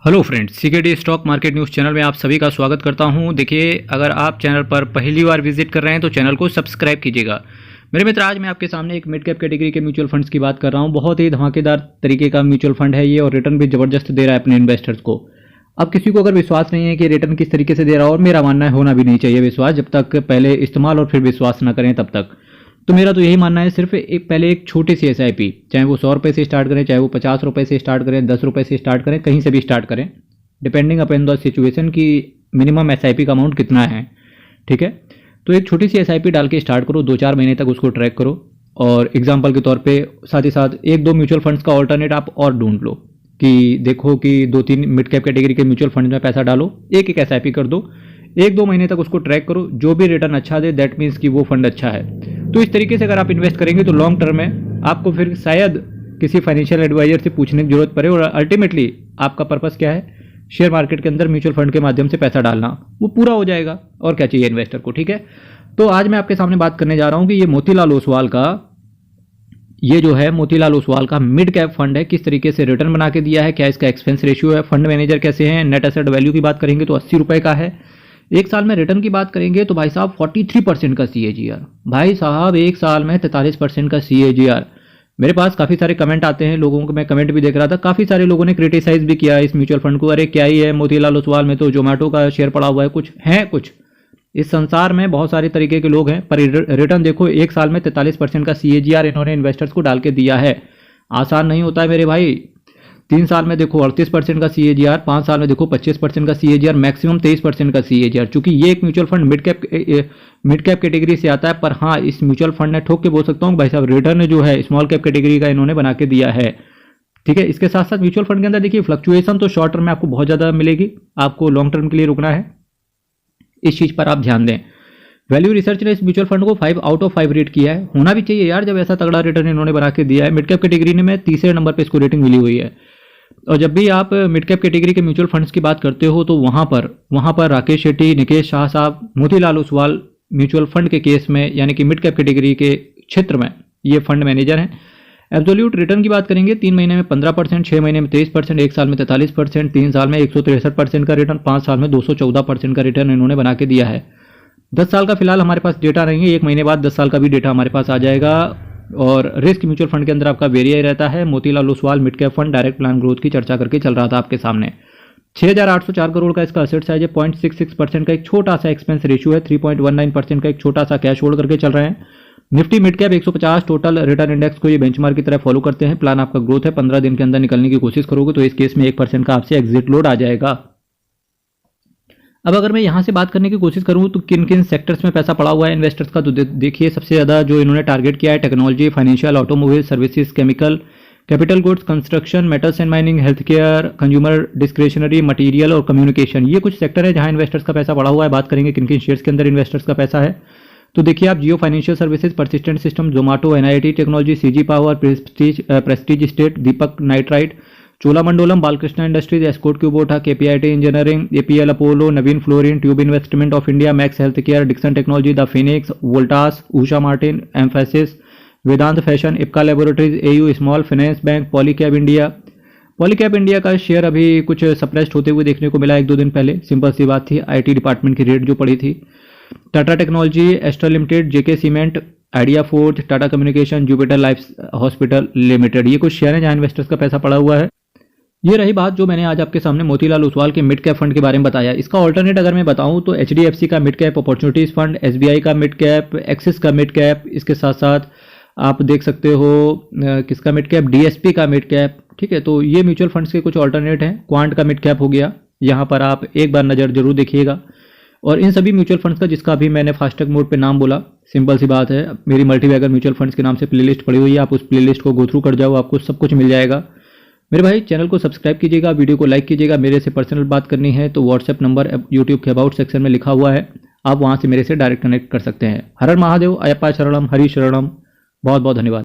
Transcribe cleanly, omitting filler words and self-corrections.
Hello friends, CKD stock market news channel में आप सभी का स्वागत करता हूं। देखिए, अगर आप चैनल पर पहली बार विजिट कर रहे हैं तो चैनल को सब्सक्राइब कीजिएगा। मेरे मित्र, आज मैं आपके सामने एक मिड कैप कैटेगरी के म्यूचुअल फंड्स की बात कर रहा हूं। बहुत ही धमाकेदार तरीके का म्यूचुअल फंड है ये और रिटर्न भी ज़बरदस्त दे रहा है अपने इन्वेस्टर्स को। अब किसी को अगर विश्वास नहीं है कि रिटर्न किस तरीके से दे रहा है, और मेरा मानना है होना भी नहीं चाहिए विश्वास, जब तक पहले इस्तेमाल और फिर विश्वास ना करें तब तक। तो मेरा तो यही मानना है, सिर्फ पहले एक छोटी सी एसआईपी, चाहे वो 100 रुपये से स्टार्ट करें, चाहे वो 50 रुपये से स्टार्ट करें, 10 रुपये से स्टार्ट करें, कहीं से भी स्टार्ट करें, डिपेंडिंग अपन द सिचुएशन की मिनिमम एसआईपी का अमाउंट कितना है। ठीक है, तो एक छोटी सी एसआईपी डाल के स्टार्ट करो, 2-4 महीने तक उसको ट्रैक करो। और एग्जांपल के तौर पे साथ ही साथ 1-2 म्यूचुअल फंड्स का ऑल्टरनेट आप और ढूंढ लो कि देखो कि 2-3 मिड कैप कैटेगरी के म्यूचुअल फंड में पैसा डालो, एक एसआईपी कर दो, 1-2 महीने तक उसको ट्रैक करो, जो भी रिटर्न अच्छा दे दैट मीन्स कि वो फंड अच्छा है। तो इस तरीके से अगर आप इन्वेस्ट करेंगे तो लॉन्ग टर्म में आपको फिर शायद किसी फाइनेंशियल एडवाइजर से पूछने की जरूरत पड़े, और अल्टीमेटली आपका पर्पस क्या है, शेयर मार्केट के अंदर म्यूचुअल फंड के माध्यम से पैसा डालना, वो पूरा हो जाएगा। और क्या चाहिए इन्वेस्टर को। ठीक है, तो आज मैं आपके सामने बात करने जा रहा हूं कि ये मोतीलाल ओसवाल का, ये जो है मोतीलाल ओसवाल का मिड कैप फंड है, किस तरीके से रिटर्न बना के दिया है, क्या इसका एक्सपेंस रेशियो है, फंड मैनेजर कैसे हैं, नेट एसेट वैल्यू की बात करेंगे तो 80 रुपए का है। एक साल में रिटर्न की बात करेंगे तो भाई साहब 43% का CAGR, भाई साहब एक साल में 43% का CAGR। मेरे पास काफ़ी सारे कमेंट आते हैं लोगों को, मैं कमेंट भी देख रहा था, काफ़ी सारे लोगों ने क्रिटिसाइज भी किया इस म्यूचुअल फंड को, अरे क्या ही है मोतीलाल ओसवाल में तो जोमेटो का शेयर पड़ा हुआ है, कुछ इस संसार में बहुत सारे तरीके के लोग हैं, पर रिटर्न देखो, एक साल में 43% का CAGR इन्होंने इन्वेस्टर्स को डाल के दिया है। आसान नहीं होता है मेरे भाई। 3 साल में देखो 38% का CAGR, 5 साल में देखो 25% का CAGR, मैक्सिमम 23% का CAGR। चूंकि ये एक mutual fund mid cap category से आता है, पर हाँ, इस म्यूचुअल फंड ने ठोक के बोल सकता हूँ भाई साहब, रिटर्न जो है स्मॉल कैप कैटेगरी का इन्होंने बना के दिया है। ठीक है, इसके साथ साथ म्यूचुअल फंड के अंदर देखिए फ्लक्चुएशन तो शॉर्ट टर्म में आपको बहुत ज़्यादा मिलेगी, आपको लॉन्ग टर्म के लिए रुकना है, इस चीज़ पर आप ध्यान दें। वैल्यू रिसर्च ने इस म्यूचुअल फंड को 5 आउट ऑफ 5 रेट किया है, होना भी चाहिए यार, जब ऐसा तगड़ा रिटर्न इन्होंने बना के दिया है। मिड कैप कैटेगरी में तीसरे नंबर पर इसको रेटिंग मिली हुई है। और जब भी आप मिड कैप कैटेगरी के म्यूचुअल फंड्स की बात करते हो तो वहाँ पर राकेश शेट्टी, निकेश शाह साहब, मोतीलाल ओसवाल म्यूचुअल फंड के केस में, यानी कि मिड कैप कैटेगरी के क्षेत्र में ये फंड मैनेजर हैं। एब्सोल्यूट रिटर्न की बात करेंगे, 3 महीने में 15%, 6 महीने में 23%, 1 साल में 43%, 3 साल में 163% का रिटर्न, 5 साल में 214% का रिटर्न इन्होंने बना के दिया है। 10 साल का फिलहाल हमारे पास डेटा नहीं है, 1 महीने बाद 10 साल का भी डेटा हमारे पास आ जाएगा। और रिस्क म्यूचुअल फंड के अंदर आपका वेरिया रहता है। Motilal Oswal mid cap fund direct plan growth की चर्चा करके चल रहा था आपके सामने। 6,804 करोड़ का इसका एसेट साइज है, 0.66% का एक छोटा सा एक्सपेंस रेशियो है, 3.19% का एक छोटा सा कैश होल्ड करके चल रहे हैं। Nifty mid cap 150 total return index को ये बेंचमार्क की तरह फॉलो करते हैं। प्लान आपका ग्रोथ है, 15 दिन के अंदर निकलने की कोशिश करोगे तो इस केस में 1% का आपसे एग्जिट लोड आ जाएगा। अब अगर मैं यहाँ से बात करने की कोशिश करूँ तो किन किन सेक्टर्स में पैसा पड़ा हुआ है इन्वेस्टर्स का, तो देखिए सबसे ज़्यादा जो इन्होंने टारगेट किया है, technology, financial, automobile, services, chemical, capital goods, construction, metals and mining, health care, consumer discretionary, material और कम्युनिकेशन। ये कुछ सेक्टर है जहाँ इन्वेस्टर्स का पैसा पड़ा हुआ है। बात करेंगे किन किन शेयर्स के अंदर इन्वेस्टर्स का पैसा है, तो देखिए आप Jio financial services, persistent system, Zomato, NIT technology, CG power, prestige estate, Deepak nitrite, Cholamandalam, Balkrishna industries, escort Kubota, KPIT engineering, APL Apollo, Navin fluorine, tube investment of India, max health care, Dixon technology, the Phoenix, Voltas, Usha Martin, Mphasis, Vedant fashion, Ipca laboratories, AU small finance bank, Polycab India का share अभी कुछ suppressed होते हुए देखने को मिला 1-2 दिन पहले। सिंपल सी बात थी, IT डिपार्टमेंट की रेट जो पड़ी थी। Tata technology, astral limited, JK cement, idea forge, Tata communication, Jupiter life hospital limited, ये कुछ शेयर हैं जहां इन्वेस्टर्स का पैसा पड़ा हुआ है। ये रही बात जो मैंने आज आपके सामने मोतीलाल ओसवाल के मिड कैप फंड के बारे में बताया। इसका ऑल्टरनेट अगर मैं बताऊं तो HDFC का mid cap opportunities fund, SBI का मिड कैप, एक्सिस का मिड कैप, इसके साथ साथ आप देख सकते हो किसका मिड कैप, DSP का मिड कैप। ठीक है, तो ये म्यूचुअल फंड्स के कुछ ऑल्टरनेट हैं। क्वांट का मिड कैप हो गया, यहाँ पर आप एक बार नज़र जरूर देखिएगा। और इन सभी म्यूचुअल फंड्स का जिसका भी मैंने फास्टैग मोड पे नाम बोला, सिंपल सी बात है, मेरी मल्टीबैगर म्यूचुअल फंड्स के नाम से प्लेलिस्ट पड़ी हुई है, आप उस प्लेलिस्ट को गो थ्रू कर जाओ, आपको सब कुछ मिल जाएगा। मेरे भाई चैनल को सब्सक्राइब कीजिएगा, वीडियो को लाइक कीजिएगा। मेरे से पर्सनल बात करनी है तो व्हाट्सएप नंबर यूट्यूब के अबाउट सेक्शन में लिखा हुआ है, आप वहां से मेरे से डायरेक्ट कनेक्ट कर सकते हैं। हर हर महादेव, अयप्पा शरणम, हरि शरणम। बहुत बहुत धन्यवाद।